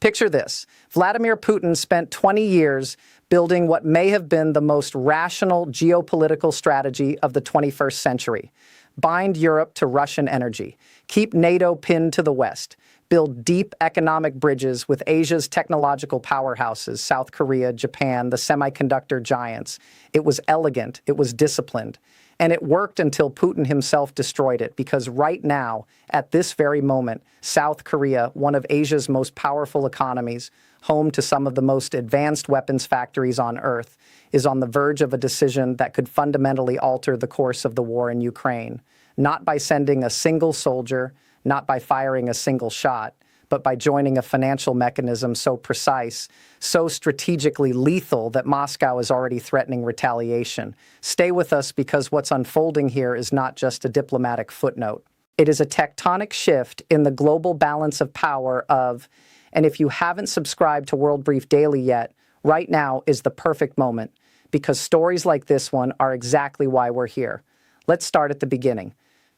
Picture this. Vladimir Putin spent 20 years building what may have been the most rational geopolitical strategy of the 21st century. Bind Europe to Russian energy, keep NATO pinned to the West, build deep economic bridges with Asia's technological powerhouses, South Korea, Japan, the semiconductor giants. It was elegant, it was disciplined, and it worked until Putin himself destroyed it, because right now, at this very moment, South Korea, one of Asia's most powerful economies, home to some of the most advanced weapons factories on Earth, is on the verge of a decision that could fundamentally alter the course of the war in Ukraine, not by sending a single soldier, not by firing a single shot, but by joining a financial mechanism so precise, so strategically lethal that Moscow is already threatening retaliation. Stay with us, because what's unfolding here is not just a diplomatic footnote. It is a tectonic shift in the global balance of power of, and if you haven't subscribed to World Brief Daily yet, right now is the perfect moment, because stories like this one are exactly why we're here. Let's start at the beginning.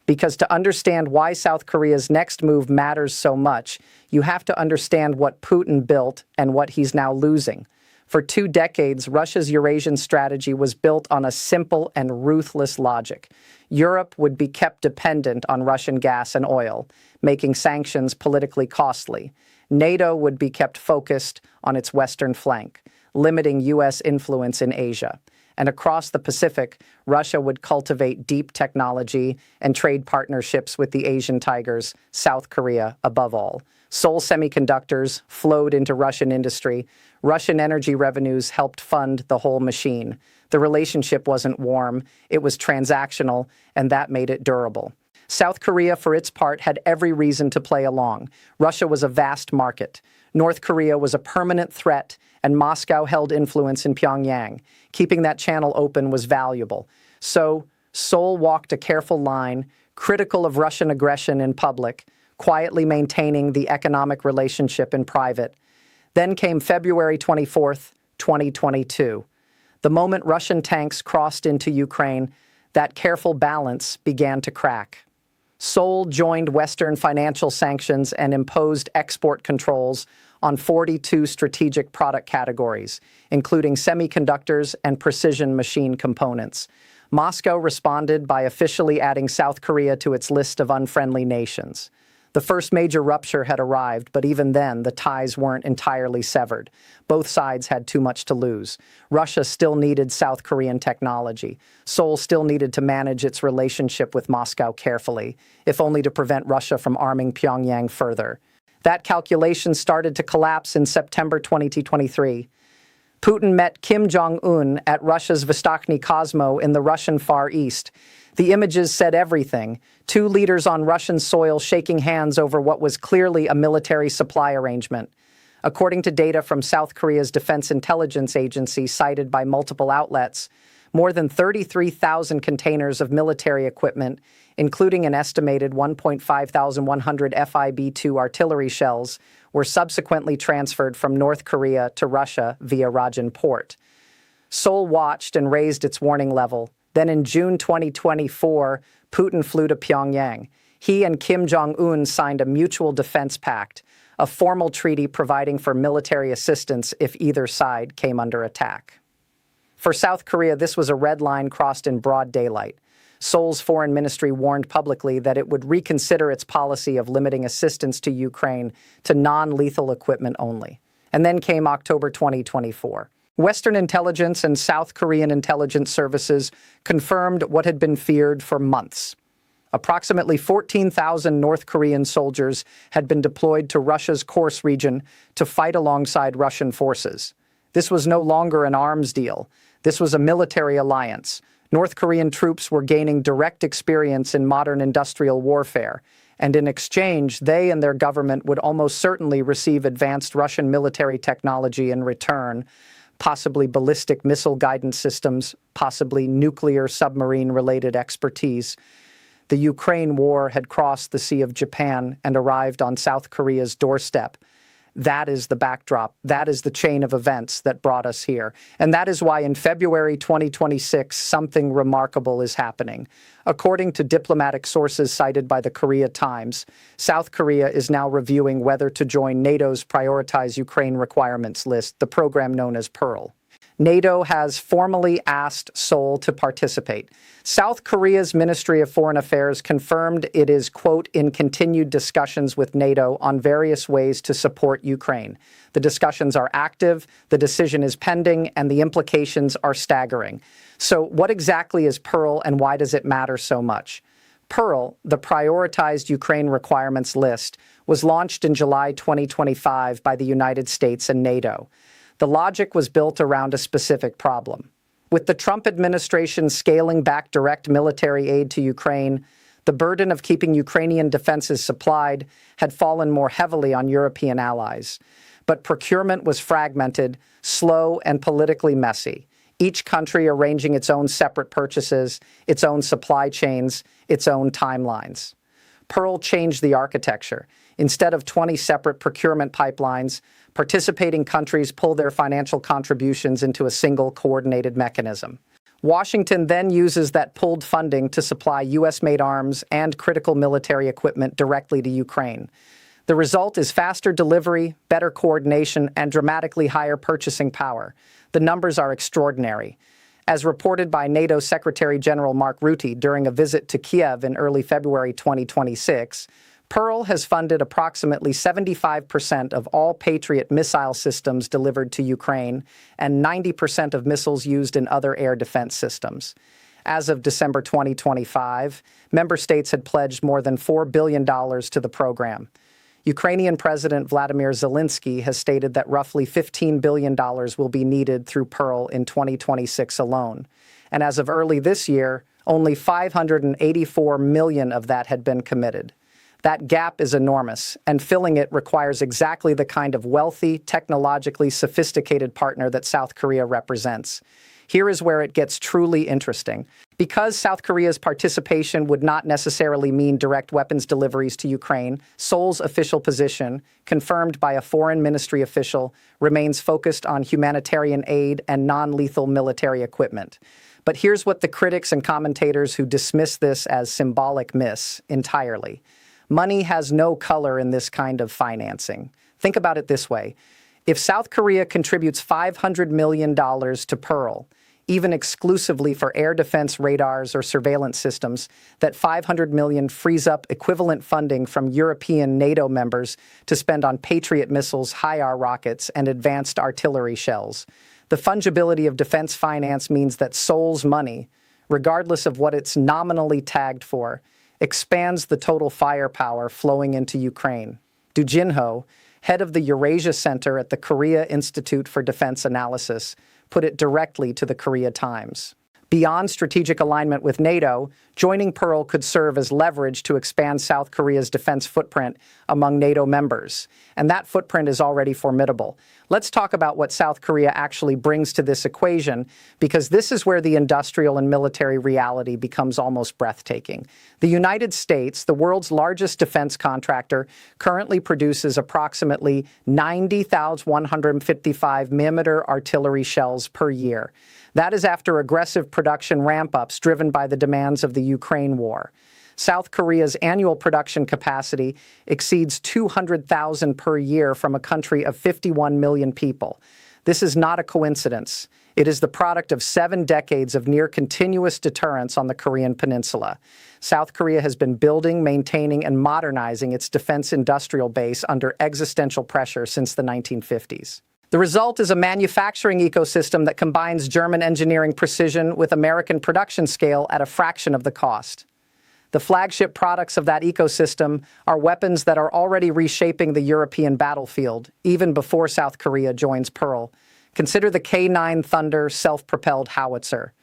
Because to understand why South Korea's next move matters so much, you have to understand what Putin built and what he's now losing. For 2 decades, Russia's Eurasian strategy was built on a simple and ruthless logic. Europe would be kept dependent on Russian gas and oil, making sanctions politically costly. NATO would be kept focused on its western flank, limiting U.S. influence in Asia. And across the Pacific, Russia would cultivate deep technology and trade partnerships with the Asian tigers, South Korea above all. Seoul semiconductors flowed into Russian industry. Russian energy revenues helped fund the whole machine. The relationship wasn't warm, it was transactional, and that made it durable. South Korea, for its part, had every reason to play along. Russia was a vast market. North Korea was a permanent threat, and Moscow held influence in Pyongyang. Keeping that channel open was valuable. So Seoul walked a careful line, critical of Russian aggression in public, quietly maintaining the economic relationship in private. Then came February 24th, 2022. The moment Russian tanks crossed into Ukraine, that careful balance began to crack. Seoul joined Western financial sanctions and imposed export controls on 42 strategic product categories, including semiconductors and precision machine components. Moscow responded by officially adding South Korea to its list of unfriendly nations. The first major rupture had arrived, but even then, the ties weren't entirely severed. Both sides had too much to lose. Russia still needed South Korean technology. Seoul still needed to manage its relationship with Moscow carefully, if only to prevent Russia from arming Pyongyang further. That calculation started to collapse in September 2023. Putin met Kim Jong-un at Russia's Vostochny Cosmo in the Russian Far East. The images said everything. 2 leaders on Russian soil shaking hands over what was clearly a military supply arrangement. According to data from South Korea's Defense Intelligence Agency cited by multiple outlets, more than 33,000 containers of military equipment, including an estimated 1,500 FIB-2 artillery shells, were subsequently transferred from North Korea to Russia via Rajan port. Seoul watched and raised its warning level. Then in June 2024, Putin flew to Pyongyang. He and Kim Jong-un signed a mutual defense pact, a formal treaty providing for military assistance if either side came under attack. For South Korea, this was a red line crossed in broad daylight. Seoul's foreign ministry warned publicly that it would reconsider its policy of limiting assistance to Ukraine to non-lethal equipment only. And then came October 2024. Western intelligence and South Korean intelligence services confirmed what had been feared for months. Approximately 14,000 North Korean soldiers had been deployed to Russia's Kursk region to fight alongside Russian forces. This was no longer an arms deal. This was a military alliance. North Korean troops were gaining direct experience in modern industrial warfare, and in exchange, they and their government would almost certainly receive advanced Russian military technology in return, possibly ballistic missile guidance systems, possibly nuclear submarine-related expertise. The Ukraine war had crossed the Sea of Japan and arrived on South Korea's doorstep. That is the backdrop. That is the chain of events that brought us here. And that is why in February 2026, something remarkable is happening. According to diplomatic sources cited by the Korea Times, South Korea is now reviewing whether to join NATO's Prioritized Ukraine Requirements list, the program known as PURL. NATO has formally asked Seoul to participate. South Korea's Ministry of Foreign Affairs confirmed it is, quote, in continued discussions with NATO on various ways to support Ukraine. The discussions are active, the decision is pending, and the implications are staggering. So what exactly is PURL and why does it matter so much? PURL, the Prioritized Ukraine Requirements list, was launched in July 2025 by the United States and NATO. The logic was built around a specific problem. With the Trump administration scaling back direct military aid to Ukraine, the burden of keeping Ukrainian defenses supplied had fallen more heavily on European allies. But procurement was fragmented, slow, and politically messy, each country arranging its own separate purchases, its own supply chains, its own timelines. PURL changed the architecture. Instead of 20 separate procurement pipelines, participating countries pull their financial contributions into a single coordinated mechanism. Washington then uses that pooled funding to supply U.S.-made arms and critical military equipment directly to Ukraine. The result is faster delivery, better coordination, and dramatically higher purchasing power. The numbers are extraordinary. As reported by NATO Secretary General Mark Rutte during a visit to Kiev in early February 2026, PURL has funded approximately 75% of all Patriot missile systems delivered to Ukraine and 90% of missiles used in other air defense systems. As of December 2025, member states had pledged more than $4 billion to the program. Ukrainian President Vladimir Zelensky has stated that roughly $15 billion will be needed through PURL in 2026 alone. And as of early this year, only $584 million of that had been committed. That gap is enormous, and filling it requires exactly the kind of wealthy, technologically sophisticated partner that South Korea represents. Here is where it gets truly interesting. Because South Korea's participation would not necessarily mean direct weapons deliveries to Ukraine, Seoul's official position, confirmed by a foreign ministry official, remains focused on humanitarian aid and non-lethal military equipment. But here's what the critics and commentators who dismiss this as symbolic miss entirely. Money has no color in this kind of financing. Think about it this way. If South Korea contributes $500 million to PURL, even exclusively for air defense radars or surveillance systems, that $500 million frees up equivalent funding from European NATO members to spend on Patriot missiles, HIMARS rockets, and advanced artillery shells. The fungibility of defense finance means that Seoul's money, regardless of what it's nominally tagged for, expands the total firepower flowing into Ukraine. Du Jinho, head of the Eurasia Center at the Korea Institute for Defense Analysis, put it directly to the Korea Times. Beyond strategic alignment with NATO, joining PURL could serve as leverage to expand South Korea's defense footprint among NATO members. And that footprint is already formidable. Let's talk about what South Korea actually brings to this equation, because this is where the industrial and military reality becomes almost breathtaking. The United States, the world's largest defense contractor, currently produces approximately 90,155 mm artillery shells per year. That is after aggressive production ramp-ups driven by the demands of the Ukraine war. South Korea's annual production capacity exceeds 200,000 per year from a country of 51 million people. This is not a coincidence. It is the product of 7 decades of near-continuous deterrence on the Korean peninsula. South Korea has been building, maintaining, and modernizing its defense industrial base under existential pressure since the 1950s. The result is a manufacturing ecosystem that combines German engineering precision with American production scale at a fraction of the cost. The flagship products of that ecosystem are weapons that are already reshaping the European battlefield, even before South Korea joins PURL. Consider the K9 Thunder self-propelled howitzer.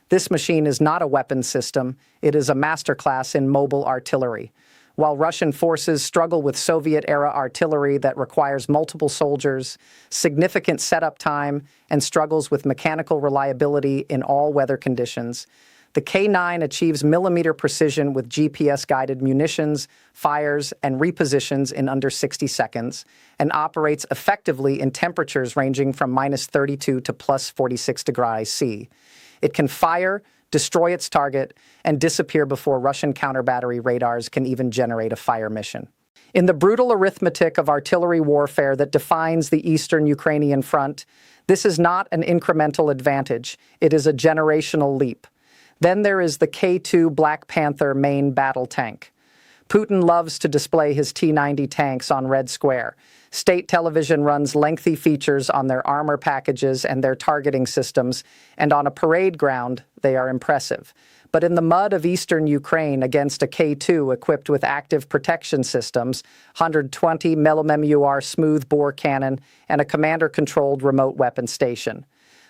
This machine is not a weapons system, it is a masterclass in mobile artillery. While Russian forces struggle with Soviet-era artillery that requires multiple soldiers, significant setup time, and struggles with mechanical reliability in all weather conditions, The K9 achieves millimeter precision with GPS-guided munitions, fires, and repositions in under 60 seconds, and operates effectively in temperatures ranging from -32 to +46 degrees C. It can fire, destroy its target, and disappear before Russian counter-battery radars can even generate a fire mission. In the brutal arithmetic of artillery warfare that defines the eastern Ukrainian front, this is not an incremental advantage, it is a generational leap. Then there is the K2 Black Panther main battle tank. Putin loves to display his T-90 tanks on Red Square. State television runs lengthy features on their armor packages and their targeting systems, and on a parade ground, they are impressive. But in the mud of eastern Ukraine against a K2 equipped with active protection systems, 120 mmUR smooth-bore cannon, and a commander-controlled remote weapon station.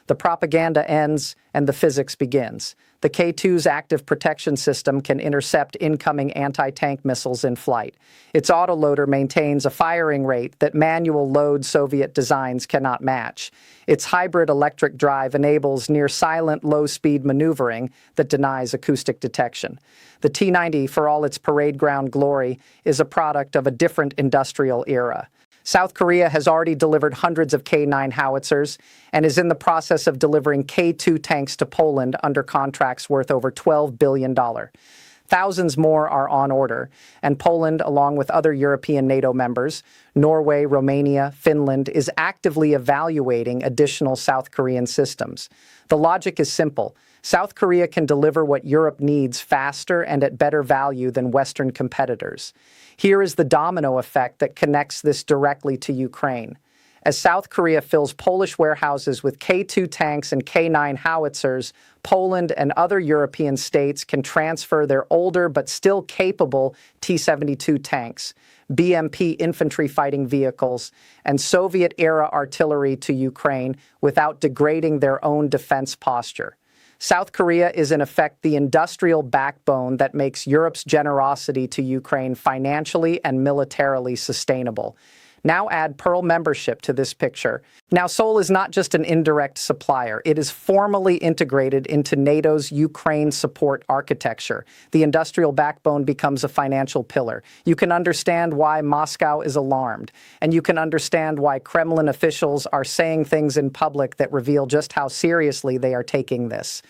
The propaganda ends and the physics begins. The K2's active protection system can intercept incoming anti-tank missiles in flight. Its autoloader maintains a firing rate that manual load Soviet designs cannot match. Its hybrid electric drive enables near-silent low-speed maneuvering that denies acoustic detection. The T-90, for all its parade ground glory, is a product of a different industrial era. South Korea has already delivered hundreds of K9 howitzers and is in the process of delivering K2 tanks to Poland under contracts worth over $12 billion. Thousands more are on order, and Poland, along with other European NATO members, Norway, Romania, Finland, is actively evaluating additional South Korean systems. The logic is simple. South Korea can deliver what Europe needs faster and at better value than Western competitors. Here is the domino effect that connects this directly to Ukraine. As South Korea fills Polish warehouses with K2 tanks and K9 howitzers, Poland and other European states can transfer their older but still capable T-72 tanks, BMP infantry fighting vehicles, and Soviet-era artillery to Ukraine without degrading their own defense posture. South Korea is in effect the industrial backbone that makes Europe's generosity to Ukraine financially and militarily sustainable. Now add PURL membership to this picture. Now Seoul is not just an indirect supplier, it is formally integrated into NATO's Ukraine support architecture. The industrial backbone becomes a financial pillar. You can understand why Moscow is alarmed, and you can understand why Kremlin officials are saying things in public that reveal just how seriously they are taking this.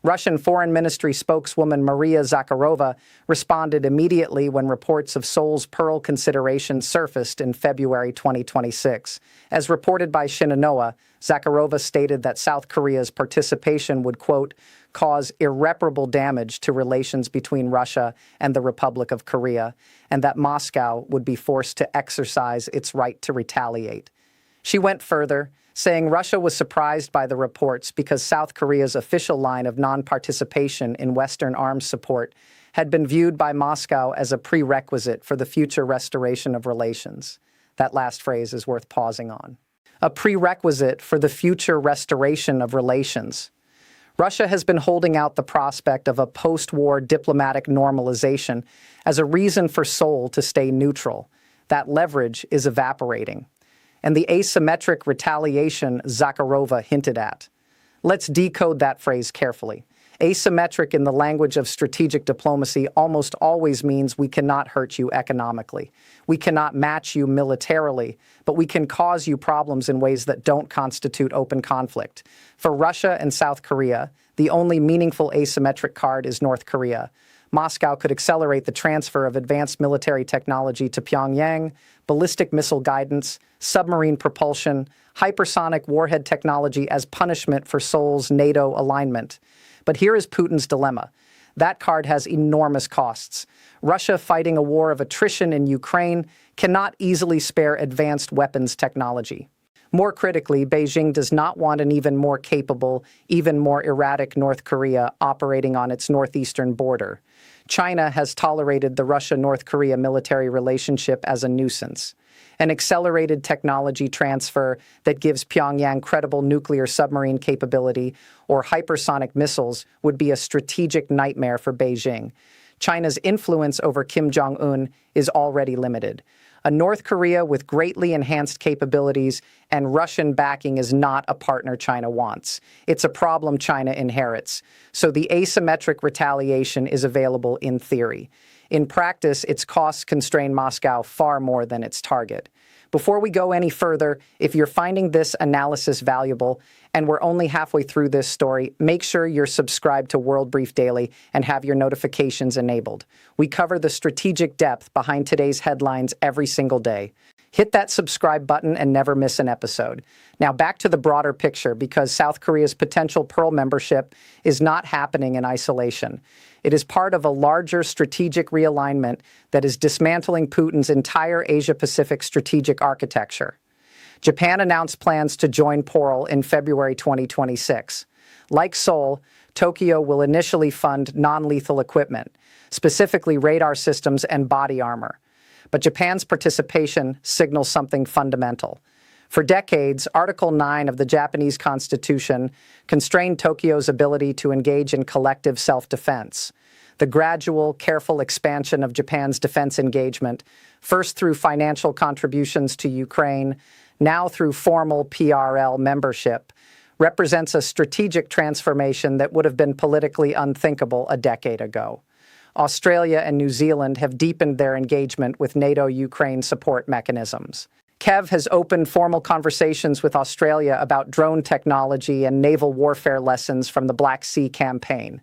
Russian Foreign Ministry spokeswoman Maria Zakharova responded immediately when reports of Seoul's PURL consideration surfaced in February 2026. As reported by Shinanoa, Zakharova stated that South Korea's participation would, quote, cause irreparable damage to relations between Russia and the Republic of Korea, and that Moscow would be forced to exercise its right to retaliate. She went further, saying Russia was surprised by the reports because South Korea's official line of non-participation in Western arms support had been viewed by Moscow as a prerequisite for the future restoration of relations. That last phrase is worth pausing on. A prerequisite for the future restoration of relations. Russia has been holding out the prospect of a post-war diplomatic normalization as a reason for Seoul to stay neutral. That leverage is evaporating. And the asymmetric retaliation Zakharova hinted at. Let's decode that phrase carefully. Asymmetric in the language of strategic diplomacy almost always means we cannot hurt you economically. We cannot match you militarily, but we can cause you problems in ways that don't constitute open conflict. For Russia and South Korea, the only meaningful asymmetric card is North Korea. Moscow could accelerate the transfer of advanced military technology to Pyongyang, ballistic missile guidance, submarine propulsion, hypersonic warhead technology as punishment for Seoul's NATO alignment. But here is Putin's dilemma. That card has enormous costs. Russia, fighting a war of attrition in Ukraine, cannot easily spare advanced weapons technology. More critically, Beijing does not want an even more capable, even more erratic North Korea operating on its northeastern border. China has tolerated the Russia-North Korea military relationship as a nuisance. An accelerated technology transfer that gives Pyongyang credible nuclear submarine capability or hypersonic missiles would be a strategic nightmare for Beijing. China's influence over Kim Jong-un is already limited. A North Korea with greatly enhanced capabilities and Russian backing is not a partner China wants. It's a problem China inherits. So the asymmetric retaliation is available in theory. In practice, its costs constrain Moscow far more than its target. Before we go any further, if you're finding this analysis valuable, and we're only halfway through this story, make sure you're subscribed to World Brief Daily and have your notifications enabled. We cover the strategic depth behind today's headlines every single day. Hit that subscribe button and never miss an episode. Now back to the broader picture, because South Korea's potential PURL membership is not happening in isolation. It is part of a larger strategic realignment that is dismantling Putin's entire Asia-Pacific strategic architecture. Japan announced plans to join PURL in February 2026. Like Seoul, Tokyo will initially fund non-lethal equipment, specifically radar systems and body armor. But Japan's participation signals something fundamental. For decades, Article 9 of the Japanese Constitution constrained Tokyo's ability to engage in collective self-defense. The gradual, careful expansion of Japan's defense engagement, first through financial contributions to Ukraine, now through formal PRL membership, represents a strategic transformation that would have been politically unthinkable a decade ago. Australia and New Zealand have deepened their engagement with NATO Ukraine support mechanisms. Kiev has opened formal conversations with Australia about drone technology and naval warfare lessons from the Black Sea campaign.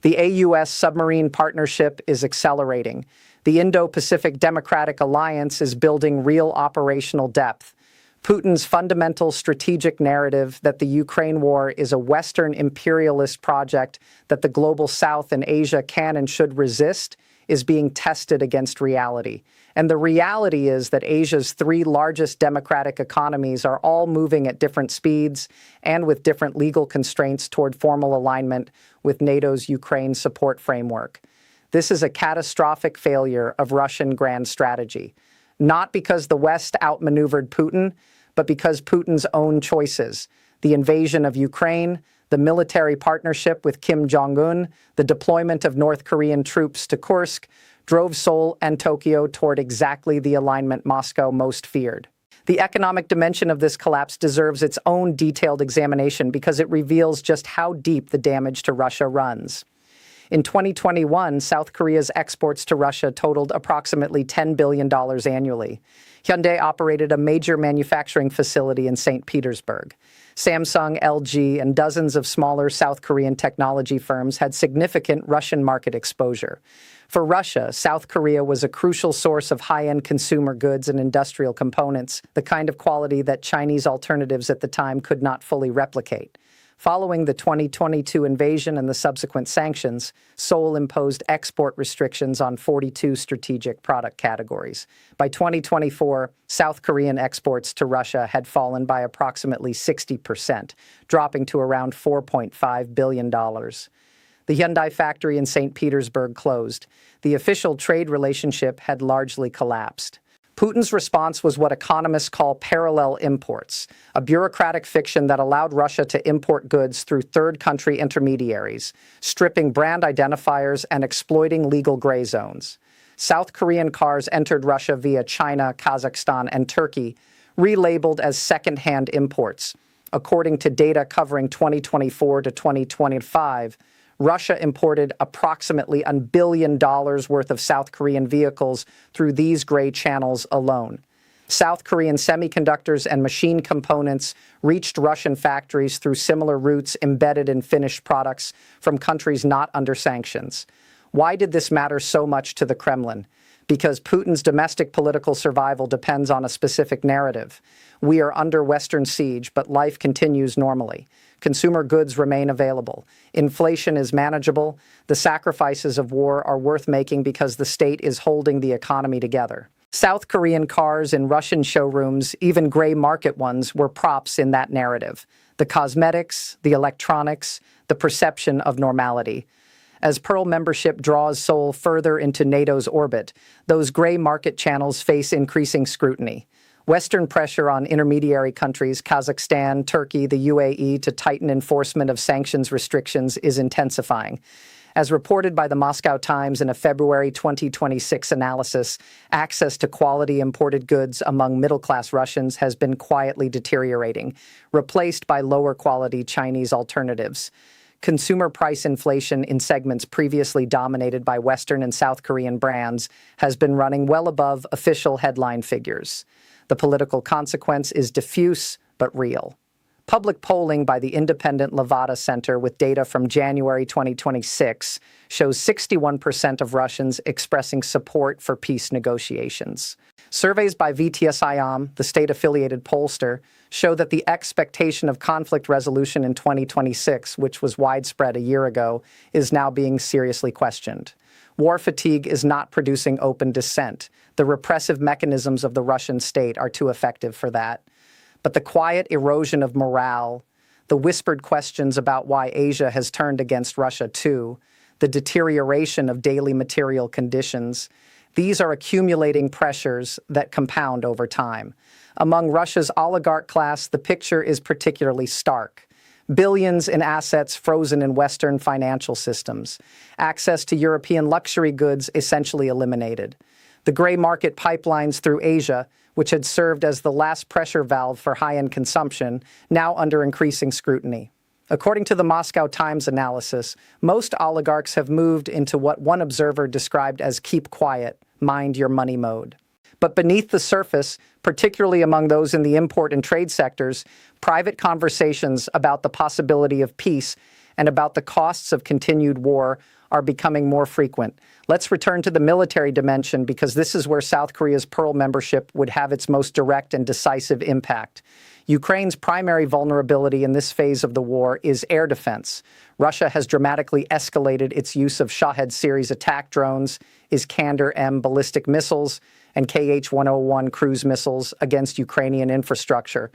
The AUS submarine partnership is accelerating. The Indo-Pacific Democratic Alliance is building real operational depth. Putin's fundamental strategic narrative that the Ukraine war is a Western imperialist project that the global South and Asia can and should resist is being tested against reality. And the reality is that Asia's three largest democratic economies are all moving at different speeds and with different legal constraints toward formal alignment with NATO's Ukraine support framework. This is a catastrophic failure of Russian grand strategy, not because the West outmaneuvered Putin, but because Putin's own choices, the invasion of Ukraine, the military partnership with Kim Jong-un, the deployment of North Korean troops to Kursk, drove Seoul and Tokyo toward exactly the alignment Moscow most feared. The economic dimension of this collapse deserves its own detailed examination because it reveals just how deep the damage to Russia runs. In 2021, South Korea's exports to Russia totaled approximately $10 billion annually. Hyundai operated a major manufacturing facility in St. Petersburg. Samsung, LG, and dozens of smaller South Korean technology firms had significant Russian market exposure. For Russia, South Korea was a crucial source of high-end consumer goods and industrial components, the kind of quality that Chinese alternatives at the time could not fully replicate. Following the 2022 invasion and the subsequent sanctions, Seoul imposed export restrictions on 42 strategic product categories. By 2024, South Korean exports to Russia had fallen by approximately 60%, dropping to around $4.5 billion. The Hyundai factory in St. Petersburg closed. The official trade relationship had largely collapsed. Putin's response was what economists call parallel imports, a bureaucratic fiction that allowed Russia to import goods through third-country intermediaries, stripping brand identifiers and exploiting legal gray zones. South Korean cars entered Russia via China, Kazakhstan, and Turkey, relabeled as second-hand imports. According to data covering 2024 to 2025, Russia imported approximately $1 billion worth of South Korean vehicles through these gray channels alone. South Korean semiconductors and machine components reached Russian factories through similar routes embedded in finished products from countries not under sanctions. Why did this matter so much to the Kremlin? Because Putin's domestic political survival depends on a specific narrative. We are under Western siege, but life continues normally. Consumer goods remain available. Inflation is manageable. The sacrifices of war are worth making because the state is holding the economy together. South Korean cars in Russian showrooms, even gray market ones, were props in that narrative. The cosmetics, the electronics, the perception of normality. As PURL membership draws Seoul further into NATO's orbit, those gray market channels face increasing scrutiny. Western pressure on intermediary countries, Kazakhstan, Turkey, the UAE, to tighten enforcement of sanctions restrictions is intensifying. As reported by the Moscow Times in a February 2026 analysis, access to quality imported goods among middle-class Russians has been quietly deteriorating, replaced by lower-quality Chinese alternatives. Consumer price inflation in segments previously dominated by Western and South Korean brands has been running well above official headline figures. The political consequence is diffuse but real. Public polling by the independent Levada Center with data from January 2026 shows 61% of Russians expressing support for peace negotiations. Surveys by VTS-IOM, the state-affiliated pollster, show that the expectation of conflict resolution in 2026, which was widespread a year ago, is now being seriously questioned. War fatigue is not producing open dissent. The repressive mechanisms of the Russian state are too effective for that. But the quiet erosion of morale, the whispered questions about why Asia has turned against Russia too, the deterioration of daily material conditions, these are accumulating pressures that compound over time. Among Russia's oligarch class, the picture is particularly stark. Billions in assets frozen in Western financial systems. Access to European luxury goods essentially eliminated. The gray market pipelines through Asia, which had served as the last pressure valve for high-end consumption, now under increasing scrutiny. According to the Moscow Times analysis, most oligarchs have moved into what one observer described as keep quiet, mind your money mode. But beneath the surface, particularly among those in the import and trade sectors, private conversations about the possibility of peace and about the costs of continued war are becoming more frequent. Let's return to the military dimension because this is where South Korea's PURL membership would have its most direct and decisive impact. Ukraine's primary vulnerability in this phase of the war is air defense. Russia has dramatically escalated its use of Shahed series attack drones, Iskander-M ballistic missiles, and Kh-101 cruise missiles against Ukrainian infrastructure.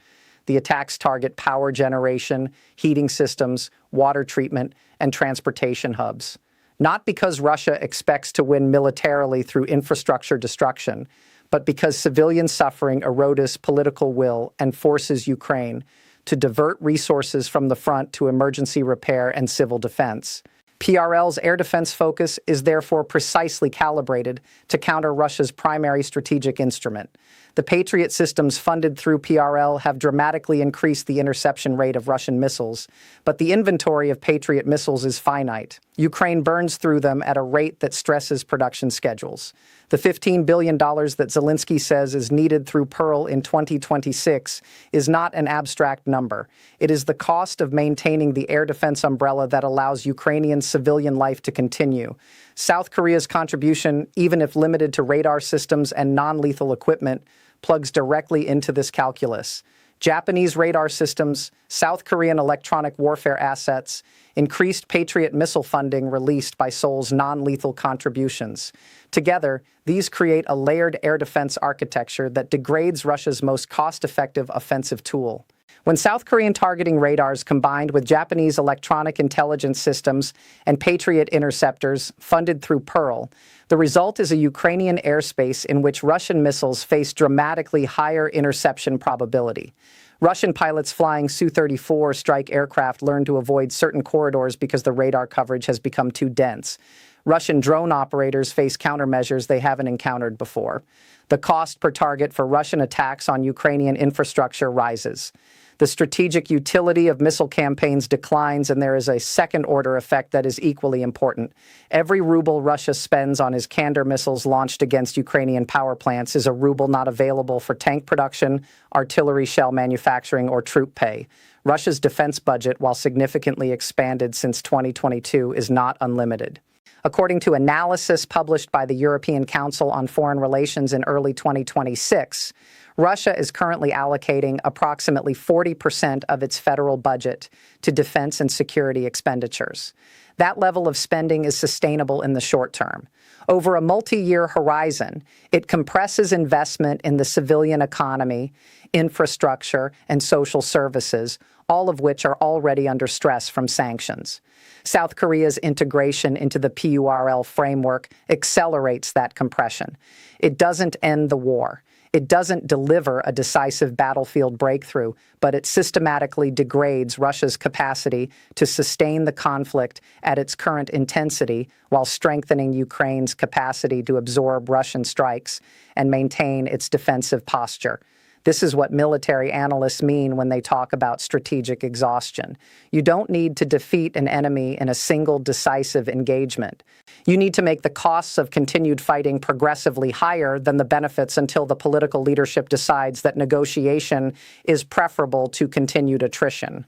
The attacks target power generation, heating systems, water treatment, and transportation hubs. Not because Russia expects to win militarily through infrastructure destruction, but because civilian suffering erodes political will and forces Ukraine to divert resources from the front to emergency repair and civil defense. PRL's air defense focus is therefore precisely calibrated to counter Russia's primary strategic instrument. The Patriot systems funded through PRL have dramatically increased the interception rate of Russian missiles, but the inventory of Patriot missiles is finite. Ukraine burns through them at a rate that stresses production schedules. The $15 billion that Zelensky says is needed through PURL in 2026 is not an abstract number. It is the cost of maintaining the air defense umbrella that allows Ukrainian civilian life to continue. South Korea's contribution, even if limited to radar systems and non-lethal equipment, plugs directly into this calculus. Japanese radar systems, South Korean electronic warfare assets, increased Patriot missile funding released by Seoul's non-lethal contributions. Together, these create a layered air defense architecture that degrades Russia's most cost-effective offensive tool. When South Korean targeting radars combined with Japanese electronic intelligence systems and Patriot interceptors funded through PURL, the result is a Ukrainian airspace in which Russian missiles face dramatically higher interception probability. Russian pilots flying Su-34 strike aircraft learn to avoid certain corridors because the radar coverage has become too dense. Russian drone operators face countermeasures they haven't encountered before. The cost per target for Russian attacks on Ukrainian infrastructure rises. The strategic utility of missile campaigns declines, and there is a second-order effect that is equally important. Every ruble Russia spends on Iskander missiles launched against Ukrainian power plants is a ruble not available for tank production, artillery shell manufacturing, or troop pay. Russia's defense budget, while significantly expanded since 2022, is not unlimited. According to analysis published by the European Council on Foreign Relations in early 2026, Russia is currently allocating approximately 40% of its federal budget to defense and security expenditures. That level of spending is sustainable in the short term. Over a multi-year horizon, it compresses investment in the civilian economy, infrastructure, and social services, all of which are already under stress from sanctions. South Korea's integration into the PURL framework accelerates that compression. It doesn't end the war. It doesn't deliver a decisive battlefield breakthrough, but it systematically degrades Russia's capacity to sustain the conflict at its current intensity while strengthening Ukraine's capacity to absorb Russian strikes and maintain its defensive posture. This is what military analysts mean when they talk about strategic exhaustion. You don't need to defeat an enemy in a single decisive engagement. You need to make the costs of continued fighting progressively higher than the benefits until the political leadership decides that negotiation is preferable to continued attrition.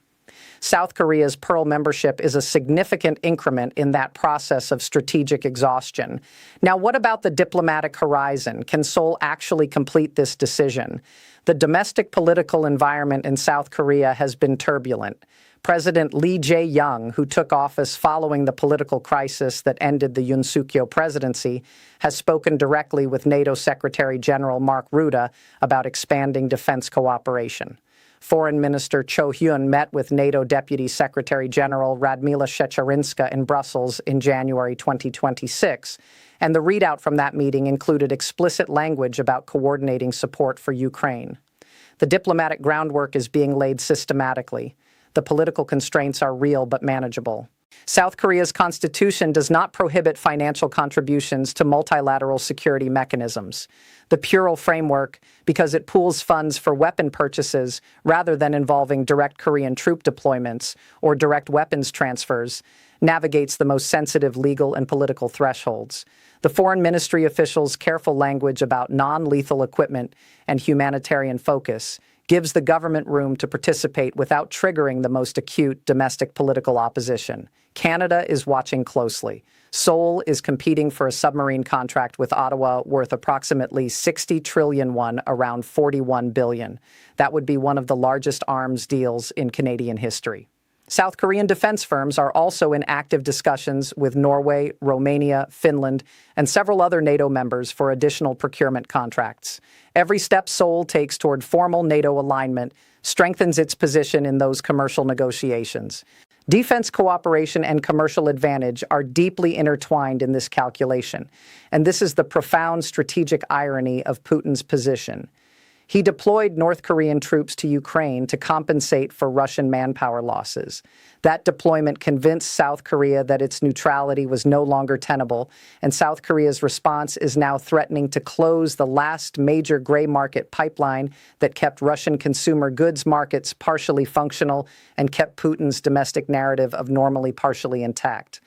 South Korea's PURL membership is a significant increment in that process of strategic exhaustion. Now, what about the diplomatic horizon? Can Seoul actually complete this decision? The domestic political environment in South Korea has been turbulent. President Lee Jae-young, who took office following the political crisis that ended the Yoon Suk-yeol presidency, has spoken directly with NATO Secretary General Mark Rutte about expanding defense cooperation. Foreign Minister Cho Hyun met with NATO Deputy Secretary General Radmila Shcherynská in Brussels in January 2026, and the readout from that meeting included explicit language about coordinating support for Ukraine. The diplomatic groundwork is being laid systematically. The political constraints are real but manageable. South Korea's constitution does not prohibit financial contributions to multilateral security mechanisms. The PURL framework, because it pools funds for weapon purchases rather than involving direct Korean troop deployments or direct weapons transfers, navigates the most sensitive legal and political thresholds. The foreign ministry officials' careful language about non-lethal equipment and humanitarian focus gives the government room to participate without triggering the most acute domestic political opposition. Canada is watching closely. Seoul is competing for a submarine contract with Ottawa worth approximately 60 trillion won, around 41 billion. That would be one of the largest arms deals in Canadian history. South Korean defense firms are also in active discussions with Norway, Romania, Finland, and several other NATO members for additional procurement contracts. Every step Seoul takes toward formal NATO alignment strengthens its position in those commercial negotiations. Defense cooperation and commercial advantage are deeply intertwined in this calculation, and this is the profound strategic irony of Putin's position. He deployed North Korean troops to Ukraine to compensate for Russian manpower losses. That deployment convinced South Korea that its neutrality was no longer tenable, and South Korea's response is now threatening to close the last major gray market pipeline that kept Russian consumer goods markets partially functional and kept Putin's domestic narrative of normally partially intact.